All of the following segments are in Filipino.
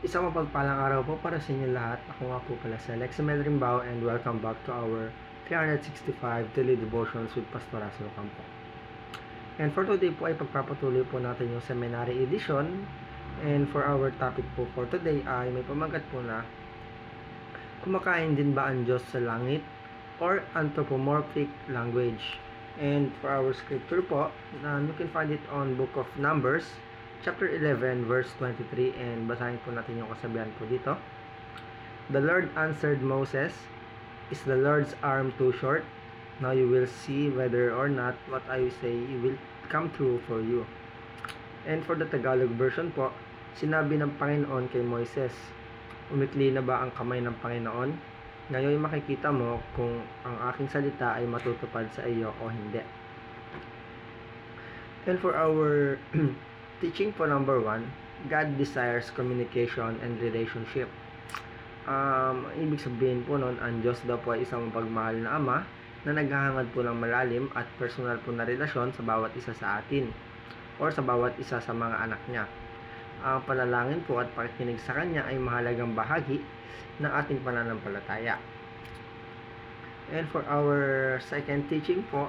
Isang mapagpalang araw po para sa inyo lahat. Ako nga po pala si Alex Rimbaw and welcome back to our 365 Daily Devotions with Pastor Russell Campo. And for today po ay pagpapatuloy po natin yung Seminary Edition. And for our topic po for today ay may pamagat po na kumakain din ba ang Diyos sa langit or anthropomorphic language. And for our scripture po, you can find it on Book of Numbers chapter 11 verse 23, and basahin po natin yung kasabihan po dito. The Lord answered Moses, "Is the Lord's arm too short? Now you will see whether or not what I say will come true for you." And for the Tagalog version po, sinabi ng Panginoon kay Moises, "Umikli na ba ang kamay ng Panginoon? Ngayon makikita mo kung ang aking salita ay matutupad sa iyo o hindi." And for our teaching po number 1, God desires communication and relationship. Ibig sabihin po nun, ang Diyos daw po ay isang mapagmahal na Ama na naghahangad po ng malalim at personal po na relasyon sa bawat isa sa atin or sa bawat isa sa mga anak niya. Ang panalangin po at pakikinig sa Kanya ay mahalagang bahagi ng ating pananampalataya. And for our second teaching po,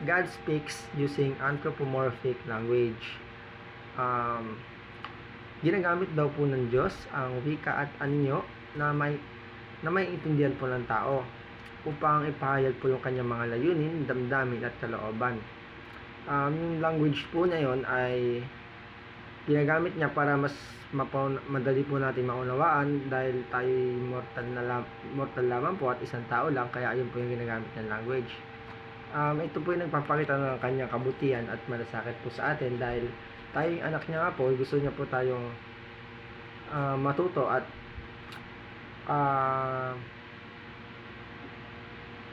God speaks using anthropomorphic language. Ginagamit daw po ng Diyos ang wika at anyo na may intindihan po ng tao upang ipahayag po yung kanyang mga layunin, damdamin at kalooban. Yung language po na yon ay ginagamit niya para mas madali po natin maunawaan dahil tayo mortal lamang po at isang tao lang, kaya yun po yung ginagamit ng language. Ito po yung nagpapakita ng kanyang kabutihan at malasakit po sa atin dahil tayo yung anak niya nga po, gusto niya po tayong matuto at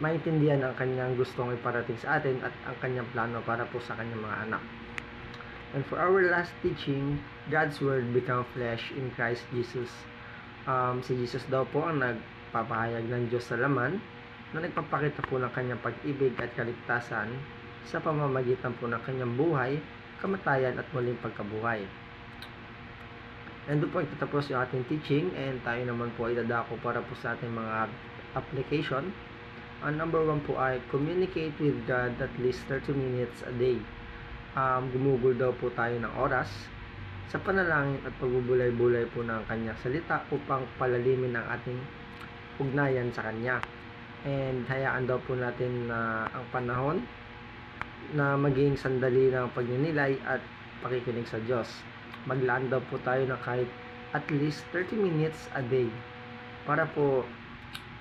maintindihan ang kanyang gustong iparating sa atin at ang kanyang plano para po sa kanyang mga anak. And for our last teaching, God's Word become flesh in Christ Jesus. Si Jesus daw po ang nagpapahayag ng Diyos sa laman na nagpapakita po ng kanyang pag-ibig at kaligtasan sa pamamagitan po ng kanyang buhay, kamatayan at muling pagkabuhay. And doon po itatapos yung ating teaching, and tayo naman po ay dadako para po sa ating mga application. Ang number 1 po ay communicate with God at least 30 minutes a day. Gumugol daw po tayo ng oras sa panalangin at pagbubulay-bulay po ng kanyang salita upang palalimin ang ating ugnayan sa kanya. And hayaan daw po natin na ang panahon na maging sandali ng pagninilay at pakikinig sa Diyos. Maglaan daw po tayo na kahit at least 30 minutes a day para po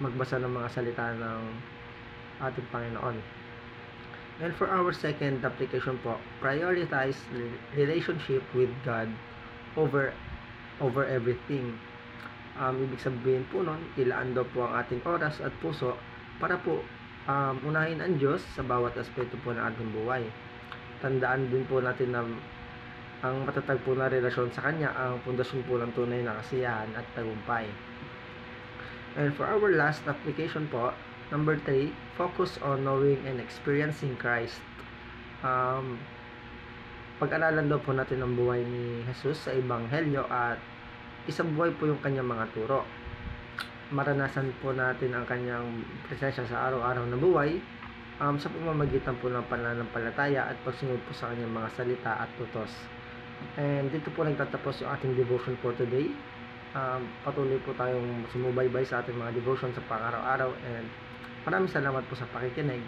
magbasa ng mga salita ng ating Panginoon. And for our second application po, prioritize relationship with God over everything. Ibig sabihin po nun, ilaan daw po ang ating oras at puso para po unahin ang Diyos sa bawat aspeto po ng ating buhay. Tandaan din po natin na ang matatag po na relasyon sa Kanya ang pundasyon po ng tunay na kasiyahan at tagumpay. And for our last application po, number 3, focus on knowing and experiencing Christ. Pag-aralan daw po natin ang buhay ni Jesus sa Ebanghelyo at isang buhay po yung kanyang mga turo. Maranasan po natin ang kanyang presensya sa araw-araw na buhay sa pamamagitan po ng pananampalataya at pagsunod po sa kanyang mga salita at tutos. And dito po nagtatapos yung ating devotion for today. Patuloy po tayong sumubaybay sa ating mga devotion sa pang-araw-araw, and maraming salamat po sa pakikinig.